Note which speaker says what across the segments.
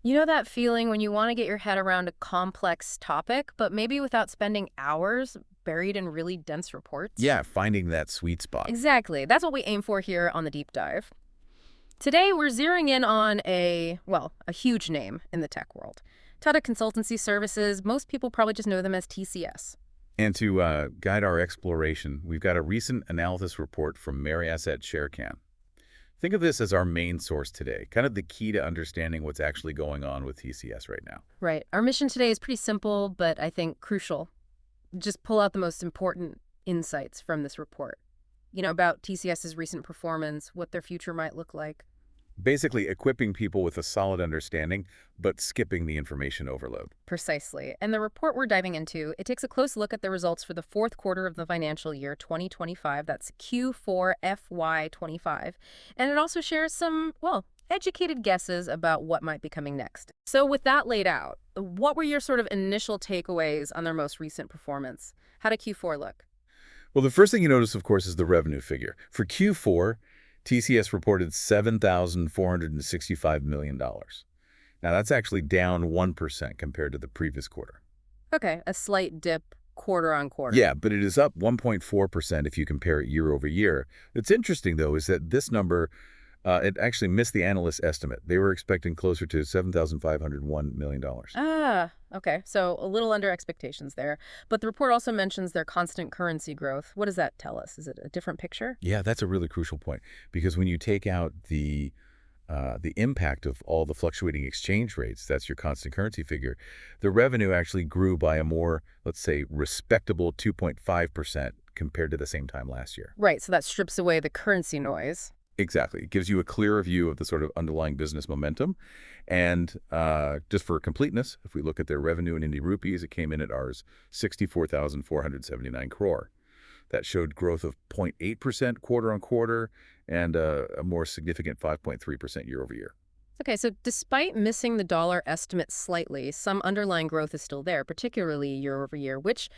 Speaker 1: You know that feeling when you want to get your head around a complex topic, but maybe without spending hours buried in really dense reports?
Speaker 2: Yeah, finding that sweet spot.
Speaker 1: Exactly. That's what we aim for here on the deep dive. Today, we're zeroing in on a huge name in the tech world. Tata Consultancy Services, most people probably just know them as TCS.
Speaker 2: And to guide our exploration, we've got a recent analysis report from Mirae Asset Sharekhan. Think of this as our main source today, kind of the key to understanding what's actually going on with TCS right now.
Speaker 1: Right. Our mission today is pretty simple, but I think crucial. Just pull out the most important insights from this report. About TCS's recent performance, what their future might look like.
Speaker 2: Basically, equipping people with a solid understanding, but skipping the information overload.
Speaker 1: Precisely. And the report we're diving into, it takes a close look at the results for the fourth quarter of the financial year 2025. That's Q4 FY25. And it also shares some, educated guesses about what might be coming next. So with that laid out, what were your sort of initial takeaways on their most recent performance? How did Q4 look?
Speaker 2: Well, the first thing you notice, of course, is the revenue figure. For Q4, TCS reported $7,465 million. Now, that's actually down 1% compared to the previous quarter.
Speaker 1: Okay, a slight dip quarter on quarter.
Speaker 2: Yeah, but it is up 1.4% if you compare it year over year. What's interesting, though, is that this number, it actually missed the analyst estimate. They were expecting closer to $7,501 million.
Speaker 1: Ah, okay. So a little under expectations there. But the report also mentions their constant currency growth. What does that tell us? Is it a different picture?
Speaker 2: Yeah, that's a really crucial point because when you take out the impact of all the fluctuating exchange rates, that's your constant currency figure, the revenue actually grew by a more, let's say, respectable 2.5% compared to the same time last year.
Speaker 1: Right, so that strips away the currency noise.
Speaker 2: Exactly. It gives you a clearer view of the sort of underlying business momentum. And just for completeness, if we look at their revenue in Indian rupees, it came in at ours 64,479 crore. That showed growth of 0.8% quarter on quarter and a more significant 5.3% year over year.
Speaker 1: Okay, so despite missing the dollar estimate slightly, some underlying growth is still there, particularly year over year. Which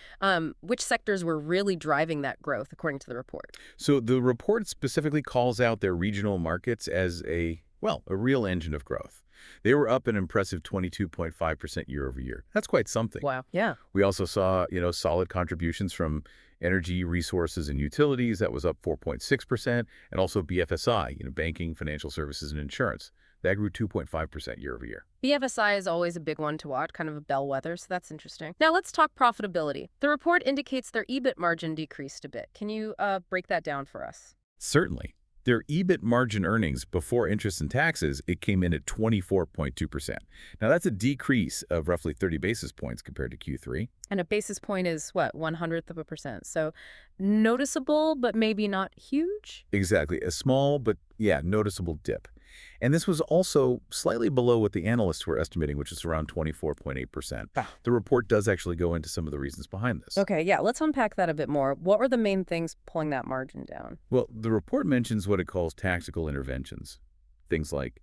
Speaker 1: sectors were really driving that growth, according to the report?
Speaker 2: So the report specifically calls out their regional markets as a real engine of growth. They were up an impressive 22.5% year over year. That's quite something.
Speaker 1: Wow. Yeah.
Speaker 2: We also saw, solid contributions from energy, resources, and utilities. That was up 4.6%, and also BFSI, banking, financial services, and insurance. That grew 2.5% year over year.
Speaker 1: BFSI is always a big one to watch, kind of a bellwether, so that's interesting. Now let's talk profitability. The report indicates their EBIT margin decreased a bit. Can you break that down for us?
Speaker 2: Certainly. Their EBIT margin earnings before interest and taxes, it came in at 24.2%. Now, that's a decrease of roughly 30 basis points compared to Q3.
Speaker 1: And a basis point is what, 1/100%. So noticeable, but maybe not huge?
Speaker 2: Exactly. A small but, yeah, noticeable dip. And this was also slightly below what the analysts were estimating, which is around 24.8%.
Speaker 1: Wow.
Speaker 2: The report does actually go into some of the reasons behind this.
Speaker 1: Okay, yeah, let's unpack that a bit more. What were the main things pulling that margin down?
Speaker 2: Well, the report mentions what it calls tactical interventions. Things like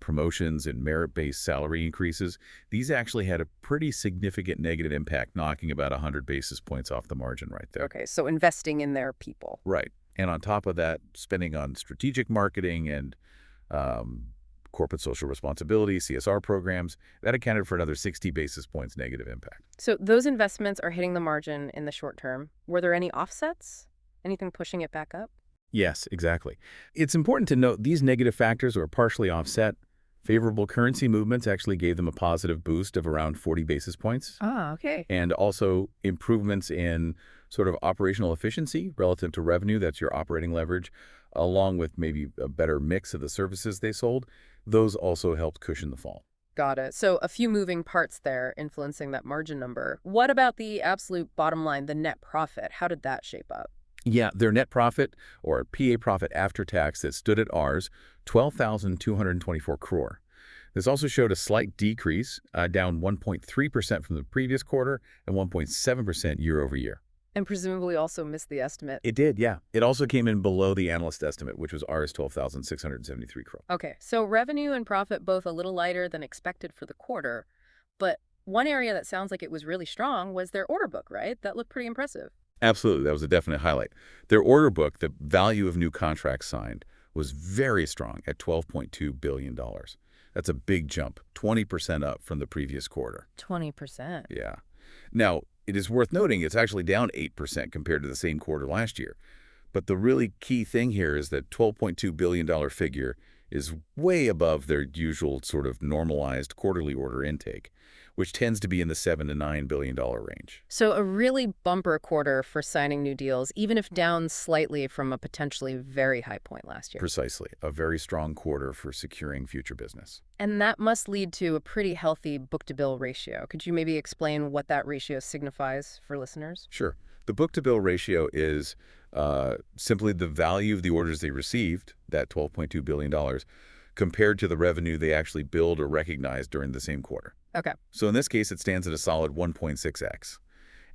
Speaker 2: promotions and merit-based salary increases. These actually had a pretty significant negative impact, knocking about 100 basis points off the margin right there.
Speaker 1: Okay, so investing in their people.
Speaker 2: Right. And on top of that, spending on strategic marketing and corporate social responsibility, CSR programs, that accounted for another 60 basis points negative impact.
Speaker 1: So those investments are hitting the margin in the short term. Were there any offsets? Anything pushing it back up?
Speaker 2: Yes, exactly. It's important to note these negative factors were partially offset. Favorable currency movements actually gave them a positive boost of around 40 basis points.
Speaker 1: Ah, okay.
Speaker 2: And also improvements in sort of operational efficiency relative to revenue, that's your operating leverage, along with maybe a better mix of the services they sold. Those also helped cushion the fall.
Speaker 1: Got it. So a few moving parts there influencing that margin number. What about the absolute bottom line, the net profit? How did that shape up?
Speaker 2: Yeah, their net profit, or PA profit after tax, that stood at ours, 12,224 crore. This also showed a slight decrease, down 1.3% from the previous quarter and 1.7% year over year.
Speaker 1: And presumably also missed the estimate.
Speaker 2: It did, yeah. It also came in below the analyst estimate, which was ours, 12,673 crore.
Speaker 1: Okay, so revenue and profit both a little lighter than expected for the quarter. But one area that sounds like it was really strong was their order book, right? That looked pretty impressive.
Speaker 2: Absolutely, that was a definite highlight. Their order book, the value of new contracts signed, was very strong at $12.2 billion. That's a big jump, 20% up from the previous quarter.
Speaker 1: 20%.
Speaker 2: Yeah. Now, it is worth noting it's actually down 8% compared to the same quarter last year. But the really key thing here is that $12.2 billion figure is way above their usual sort of normalized quarterly order intake, which tends to be in the $7 to $9 billion range.
Speaker 1: So a really bumper quarter for signing new deals, even if down slightly from a potentially very high point last year.
Speaker 2: Precisely. A very strong quarter for securing future business.
Speaker 1: And that must lead to a pretty healthy book-to-bill ratio. Could you maybe explain what that ratio signifies for listeners?
Speaker 2: Sure. The book-to-bill ratio is simply the value of the orders they received, that $12.2 billion, compared to the revenue they actually billed or recognized during the same quarter.
Speaker 1: Okay.
Speaker 2: So in this case, it stands at a solid 1.6x.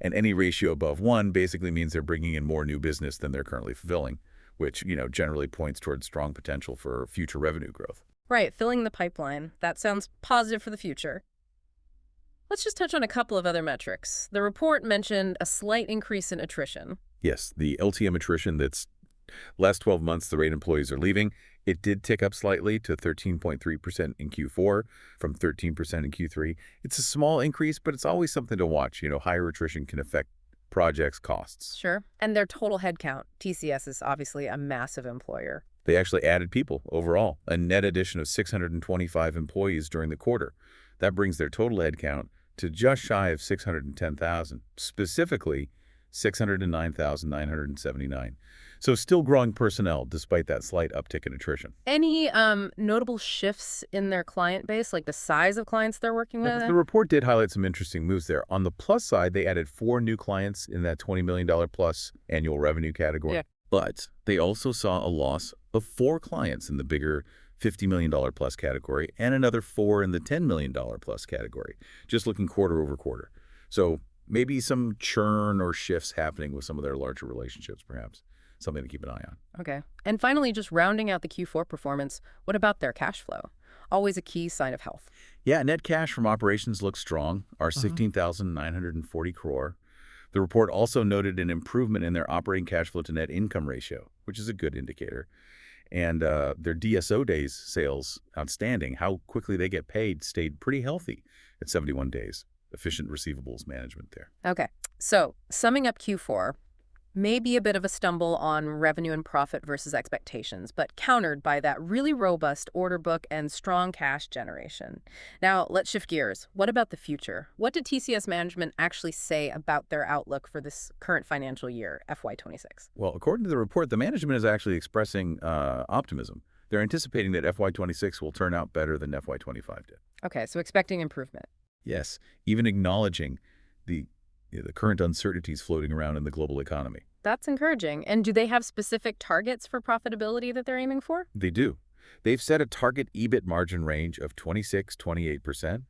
Speaker 2: And any ratio above 1 basically means they're bringing in more new business than they're currently fulfilling, which, generally points towards strong potential for future revenue growth.
Speaker 1: Right, filling the pipeline. That sounds positive for the future. Let's just touch on a couple of other metrics. The report mentioned a slight increase in attrition.
Speaker 2: Yes, the LTM attrition that's last 12 months the rate employees are leaving, it did tick up slightly to 13.3% in Q4 from 13% in Q3. It's a small increase, but it's always something to watch. Higher attrition can affect projects' costs.
Speaker 1: Sure. And their total headcount. TCS is obviously a massive employer.
Speaker 2: They actually added people overall, a net addition of 625 employees during the quarter. That brings their total headcount to just shy of 610,000, specifically 609,979. So still growing personnel despite that slight uptick in attrition.
Speaker 1: Any notable shifts in their client base, like the size of clients they're working with?
Speaker 2: The report did highlight some interesting moves there. On the plus side, they added 4 new clients in that $20 million plus annual revenue category.
Speaker 1: Yeah.
Speaker 2: But they also saw a loss of 4 clients in the bigger $50 million plus category and another 4 in the $10 million plus category, just looking quarter over quarter. So maybe some churn or shifts happening with some of their larger relationships, perhaps. Something to keep an eye on.
Speaker 1: Okay. And finally, just rounding out the Q4 performance, what about their cash flow? Always a key sign of health.
Speaker 2: Yeah, net cash from operations looks strong, our 16,940 crore. The report also noted an improvement in their operating cash flow to net income ratio, which is a good indicator. And their DSO days sales outstanding, how quickly they get paid, stayed pretty healthy at 71 days. Efficient receivables management there.
Speaker 1: Okay. So summing up Q4, maybe a bit of a stumble on revenue and profit versus expectations, but countered by that really robust order book and strong cash generation. Now, let's shift gears. What about the future? What did TCS management actually say about their outlook for this current financial year, FY26?
Speaker 2: Well, according to the report, the management is actually expressing optimism. They're anticipating that FY26 will turn out better than FY25 did.
Speaker 1: Okay, so expecting improvement.
Speaker 2: Yes, even acknowledging the current uncertainties floating around in the global economy.
Speaker 1: That's encouraging. And do they have specific targets for profitability that they're aiming for?
Speaker 2: They do. They've set a target EBIT margin range of 26–28%.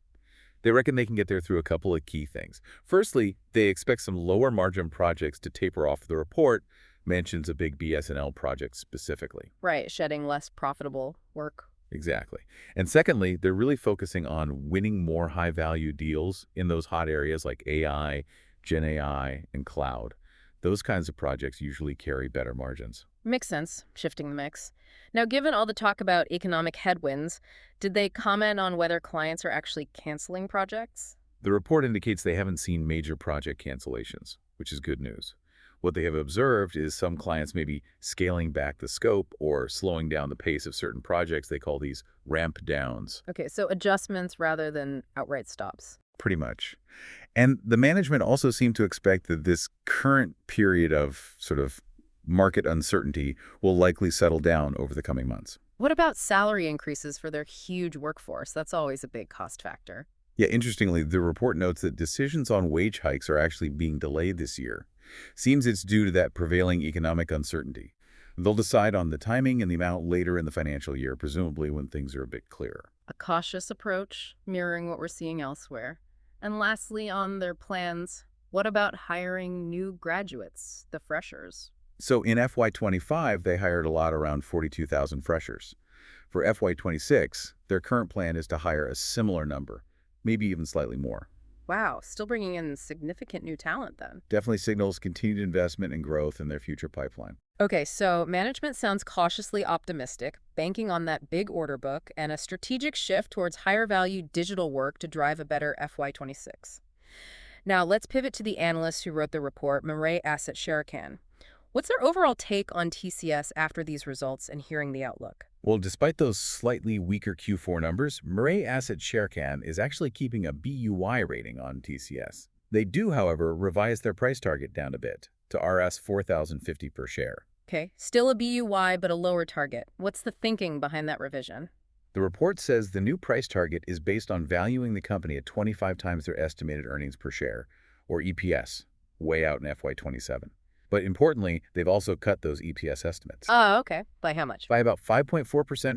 Speaker 2: They reckon they can get there through a couple of key things. Firstly, they expect some lower margin projects to taper off. The report mentions a big BS&L project specifically.
Speaker 1: Right, shedding less profitable work.
Speaker 2: Exactly. And secondly, they're really focusing on winning more high-value deals in those hot areas like AI, Gen AI, and cloud. Those kinds of projects usually carry better margins.
Speaker 1: Makes sense, shifting the mix. Now, given all the talk about economic headwinds, did they comment on whether clients are actually canceling projects?
Speaker 2: The report indicates they haven't seen major project cancellations, which is good news. What they have observed is some clients may be scaling back the scope or slowing down the pace of certain projects. They call these ramp downs.
Speaker 1: Okay, so adjustments rather than outright stops.
Speaker 2: Pretty much. And the management also seemed to expect that this current period of sort of market uncertainty will likely settle down over the coming months.
Speaker 1: What about salary increases for their huge workforce? That's always a big cost factor.
Speaker 2: Yeah, interestingly, the report notes that decisions on wage hikes are actually being delayed this year. Seems it's due to that prevailing economic uncertainty. They'll decide on the timing and the amount later in the financial year, presumably when things are a bit clearer.
Speaker 1: A cautious approach, mirroring what we're seeing elsewhere. And lastly, on their plans, what about hiring new graduates, the freshers?
Speaker 2: So in FY25, they hired a lot around 42,000 freshers. For FY26, their current plan is to hire a similar number, maybe even slightly more.
Speaker 1: Wow, still bringing in significant new talent then.
Speaker 2: Definitely signals continued investment and growth in their future pipeline.
Speaker 1: Okay, so management sounds cautiously optimistic, banking on that big order book and a strategic shift towards higher value digital work to drive a better FY26. Now, let's pivot to the analyst who wrote the report, Mirae Asset Sharekhan. What's their overall take on TCS after these results and hearing the outlook?
Speaker 2: Well, despite those slightly weaker Q4 numbers, Mirae Asset Sharekhan is actually keeping a BUY rating on TCS. They do, however, revise their price target down a bit to RS 4,050 per share.
Speaker 1: Okay, still a BUY, but a lower target. What's the thinking behind that revision?
Speaker 2: The report says the new price target is based on valuing the company at 25 times their estimated earnings per share, or EPS, way out in FY27. But importantly, they've also cut those EPS estimates
Speaker 1: Oh, okay. By how much?
Speaker 2: by about 5.4%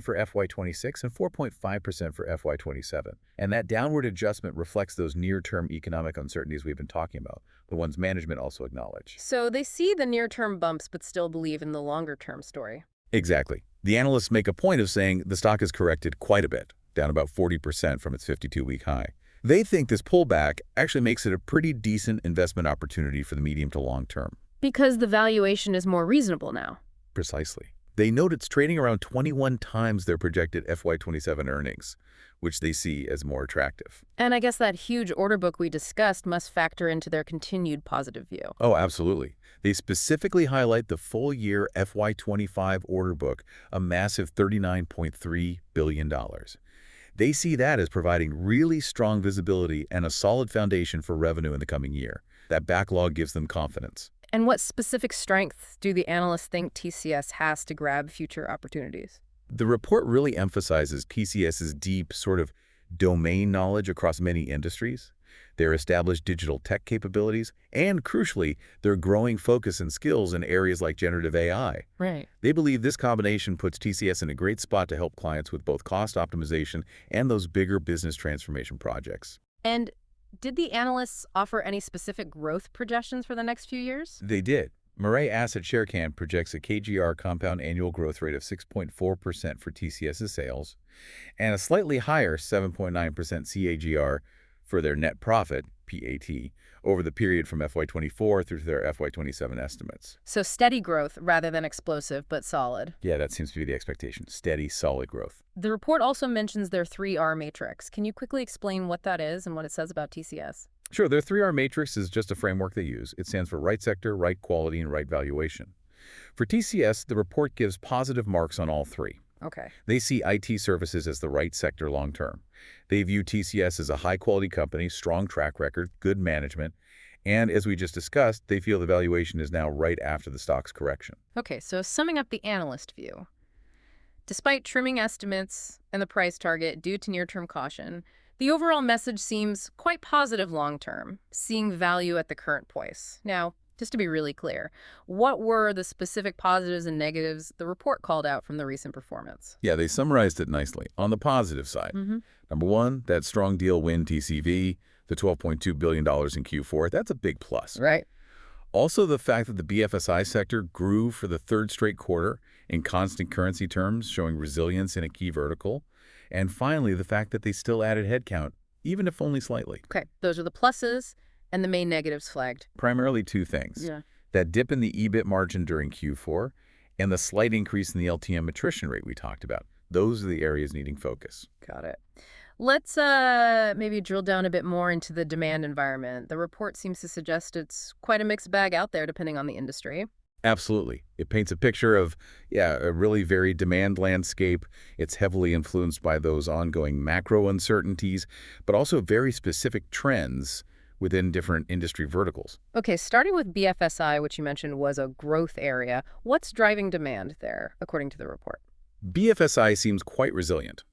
Speaker 2: for FY26 and 4.5% for FY27. And that downward adjustment reflects those near-term economic uncertainties we've been talking about, the ones management also acknowledge.
Speaker 1: So they see the near-term bumps, but still believe in the longer-term story.
Speaker 2: Exactly. The analysts make a point of saying the stock has corrected quite a bit, down about 40% from its 52-week high. They think this pullback actually makes it a pretty decent investment opportunity for the medium to long term.
Speaker 1: Because the valuation is more reasonable now.
Speaker 2: Precisely. They note it's trading around 21 times their projected FY27 earnings, which they see as more attractive.
Speaker 1: And I guess that huge order book we discussed must factor into their continued positive view.
Speaker 2: Oh, absolutely. They specifically highlight the full-year FY25 order book, a massive $39.3 billion. They see that as providing really strong visibility and a solid foundation for revenue in the coming year. That backlog gives them confidence.
Speaker 1: And what specific strengths do the analysts think TCS has to grab future opportunities?
Speaker 2: The report really emphasizes TCS's deep sort of domain knowledge across many industries, their established digital tech capabilities, and crucially, their growing focus and skills in areas like generative AI.
Speaker 1: Right.
Speaker 2: They believe this combination puts TCS in a great spot to help clients with both cost optimization and those bigger business transformation projects.
Speaker 1: And did the analysts offer any specific growth projections for the next few years?
Speaker 2: They did. Mirae Asset Sharekhan projects a KGR compound annual growth rate of 6.4% for TCS's sales and a slightly higher 7.9% CAGR for their net profit, PAT, over the period from FY24 through to their FY27 estimates.
Speaker 1: So steady growth rather than explosive, but solid.
Speaker 2: Yeah, that seems to be the expectation. Steady, solid growth.
Speaker 1: The report also mentions their 3R matrix. Can you quickly explain what that is and what it says about TCS?
Speaker 2: Sure, their 3R matrix is just a framework they use. It stands for right sector, right quality, and right valuation. For TCS, the report gives positive marks on all three.
Speaker 1: Okay.
Speaker 2: They see IT services as the right sector long term. They view TCS as a high-quality company, strong track record, good management, and as we just discussed, they feel the valuation is now right after the stock's correction.
Speaker 1: Okay, so summing up the analyst view. Despite trimming estimates and the price target due to near-term caution, the overall message seems quite positive long-term, seeing value at the current price. Now, just to be really clear, what were the specific positives and negatives the report called out from the recent performance?
Speaker 2: Yeah, they summarized it nicely. On the positive side, number one, that strong deal win TCV, the $12.2 billion in Q4, that's a big plus.
Speaker 1: Right.
Speaker 2: Also, the fact that the BFSI sector grew for the third straight quarter in constant currency terms, showing resilience in a key vertical. And finally, the fact that they still added headcount, even if only slightly.
Speaker 1: Okay, those are the pluses and the main negatives flagged.
Speaker 2: Primarily two things.
Speaker 1: Yeah.
Speaker 2: That dip in the EBIT margin during Q4 and the slight increase in the LTM attrition rate we talked about. Those are the areas needing focus.
Speaker 1: Got it. Let's maybe drill down a bit more into the demand environment. The report seems to suggest it's quite a mixed bag out there depending on the industry.
Speaker 2: Absolutely. It paints a picture of, a really varied demand landscape. It's heavily influenced by those ongoing macro uncertainties, but also very specific trends within different industry verticals.
Speaker 1: Okay, starting with BFSI, which you mentioned was a growth area, what's driving demand there, according to the report?
Speaker 2: BFSI seems quite resilient.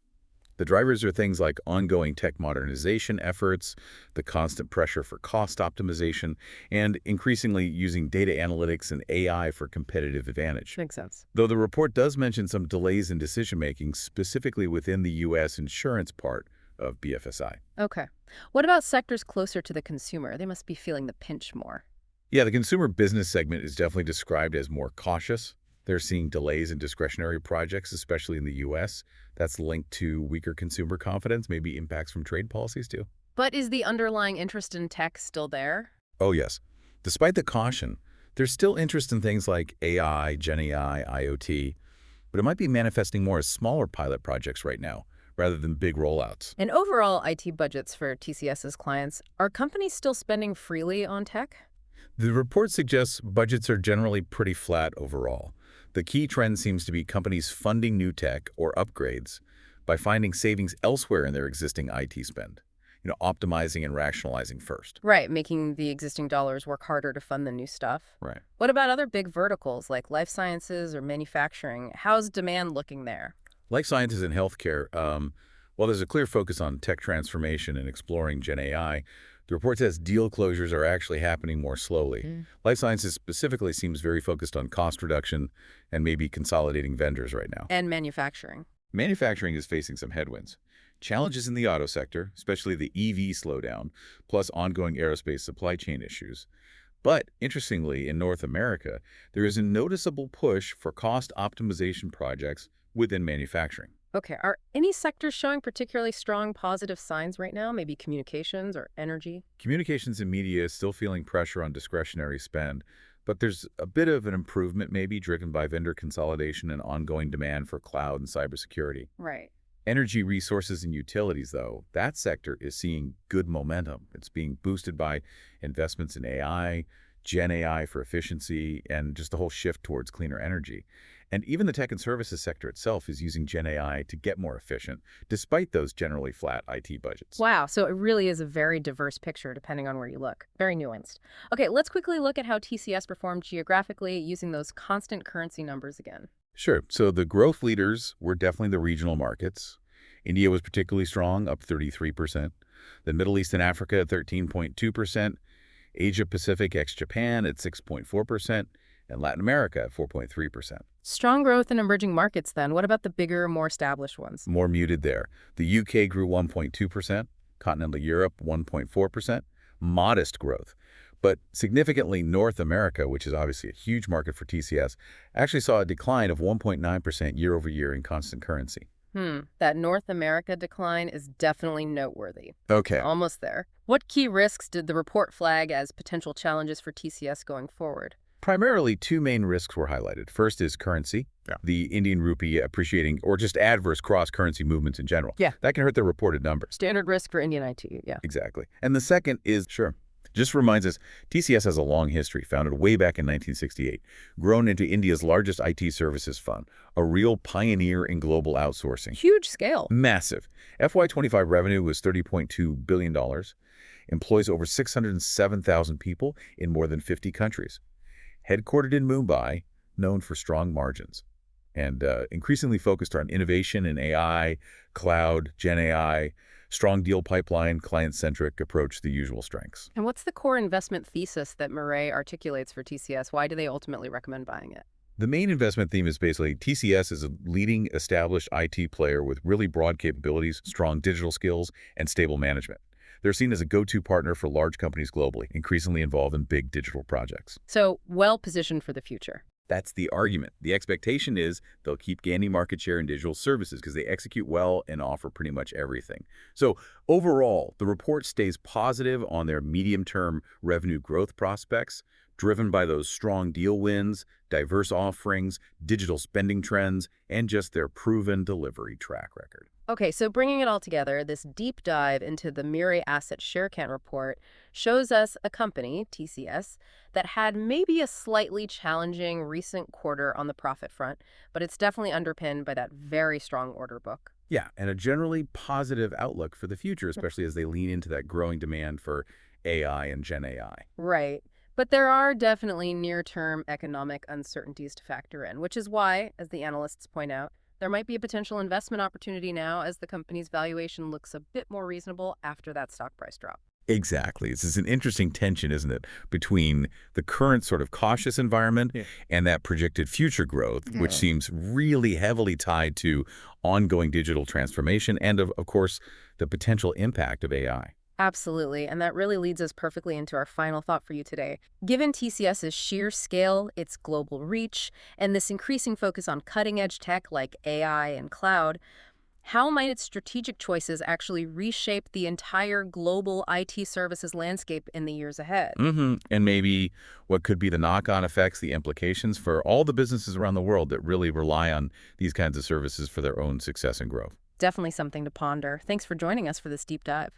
Speaker 2: The drivers are things like ongoing tech modernization efforts, the constant pressure for cost optimization, and increasingly using data analytics and AI for competitive advantage.
Speaker 1: Makes sense.
Speaker 2: Though the report does mention some delays in decision-making, specifically within the U.S. insurance part of BFSI.
Speaker 1: Okay. What about sectors closer to the consumer? They must be feeling the pinch more.
Speaker 2: Yeah, the consumer business segment is definitely described as more cautious. They're seeing delays in discretionary projects, especially in the U.S. That's linked to weaker consumer confidence, maybe impacts from trade policies too.
Speaker 1: But is the underlying interest in tech still there?
Speaker 2: Oh, yes. Despite the caution, There's still interest in things like AI, Gen AI, IoT, but it might be manifesting more as smaller pilot projects right now, rather than big rollouts.
Speaker 1: And overall IT budgets for TCS's clients, are companies still spending freely on tech?
Speaker 2: The report suggests budgets are generally pretty flat overall. The key trend seems to be companies funding new tech or upgrades by finding savings elsewhere in their existing IT spend. Optimizing and rationalizing first.
Speaker 1: Right, making the existing dollars work harder to fund the new stuff.
Speaker 2: Right.
Speaker 1: What about other big verticals like life sciences or manufacturing? How's demand looking there?
Speaker 2: Life sciences and healthcare, while there's a clear focus on tech transformation and exploring Gen AI, the report says deal closures are actually happening more slowly.
Speaker 1: Mm.
Speaker 2: Life sciences specifically seems very focused on cost reduction and maybe consolidating vendors right now.
Speaker 1: And manufacturing.
Speaker 2: Manufacturing is facing some headwinds. Challenges in the auto sector, especially the EV slowdown, plus ongoing aerospace supply chain issues. But interestingly, in North America, there is a noticeable push for cost optimization projects within manufacturing.
Speaker 1: Okay, are any sectors showing particularly strong positive signs right now? Maybe communications or energy?
Speaker 2: Communications and media is still feeling pressure on discretionary spend, but there's a bit of an improvement maybe driven by vendor consolidation and ongoing demand for cloud and cybersecurity.
Speaker 1: Right.
Speaker 2: Energy resources and utilities, though, that sector is seeing good momentum. It's being boosted by investments in AI, Gen AI for efficiency, and just the whole shift towards cleaner energy. And even the tech and services sector itself is using Gen AI to get more efficient, despite those generally flat IT budgets.
Speaker 1: Wow, so it really is a very diverse picture depending on where you look. Very nuanced. Okay, let's quickly look at how TCS performed geographically using those constant currency numbers again.
Speaker 2: Sure. So the growth leaders were definitely the regional markets. India was particularly strong, up 33%. The Middle East and Africa at 13.2%. Asia Pacific ex-Japan at 6.4%. And Latin America at 4.3%.
Speaker 1: Strong growth in emerging markets then. What about the bigger, more established ones?
Speaker 2: More muted there. The UK grew 1.2%. Continental Europe 1.4%. Modest growth. But significantly, North America, which is obviously a huge market for TCS, actually saw a decline of 1.9% year over year in constant currency.
Speaker 1: That North America decline is definitely noteworthy.
Speaker 2: Okay.
Speaker 1: Almost there. What key risks did the report flag as potential challenges for TCS going forward?
Speaker 2: Primarily, two main risks were highlighted. First is currency, the Indian rupee appreciating, or just adverse cross-currency movements in general.
Speaker 1: Yeah.
Speaker 2: That can hurt the reported numbers.
Speaker 1: Standard risk for Indian IT, yeah.
Speaker 2: Exactly. And the second is, just reminds us, TCS has a long history, founded way back in 1968, grown into India's largest IT services fund, a real pioneer in global outsourcing.
Speaker 1: Huge scale.
Speaker 2: Massive. FY25 revenue was $30.2 billion, employs over 607,000 people in more than 50 countries. Headquartered in Mumbai, known for strong margins, and increasingly focused on innovation in AI, cloud, Gen AI, strong deal pipeline, client-centric approach, the usual strengths.
Speaker 1: And what's the core investment thesis that Mirae articulates for TCS? Why do they ultimately recommend buying it?
Speaker 2: The main investment theme is basically TCS is a leading established IT player with really broad capabilities, strong digital skills, and stable management. They're seen as a go-to partner for large companies globally, increasingly involved in big digital projects.
Speaker 1: So, well-positioned for the future.
Speaker 2: That's the argument. The expectation is they'll keep gaining market share in digital services because they execute well and offer pretty much everything. So overall, the report stays positive on their medium-term revenue growth prospects, driven by those strong deal wins, diverse offerings, digital spending trends, and just their proven delivery track record.
Speaker 1: Okay, so bringing it all together, this deep dive into the Mirae Asset Sharekhan report shows us a company, TCS, that had maybe a slightly challenging recent quarter on the profit front, but it's definitely underpinned by that very strong order book.
Speaker 2: Yeah, and a generally positive outlook for the future, especially as they lean into that growing demand for AI and Gen AI.
Speaker 1: Right. But there are definitely near-term economic uncertainties to factor in, which is why, as the analysts point out, there might be a potential investment opportunity now as the company's valuation looks a bit more reasonable after that stock price drop.
Speaker 2: Exactly. This is an interesting tension, isn't it, between the current sort of cautious environment and that projected future growth, which seems really heavily tied to ongoing digital transformation and, of course, the potential impact of AI.
Speaker 1: Absolutely, and that really leads us perfectly into our final thought for you today. Given TCS's sheer scale, its global reach, and this increasing focus on cutting-edge tech like AI and cloud, How might its strategic choices actually reshape the entire global IT services landscape in the years ahead?
Speaker 2: And maybe what could be the knock-on effects, the implications for all the businesses around the world that really rely on these kinds of services for their own success and growth.
Speaker 1: Definitely something to ponder. Thanks for joining us for this deep dive.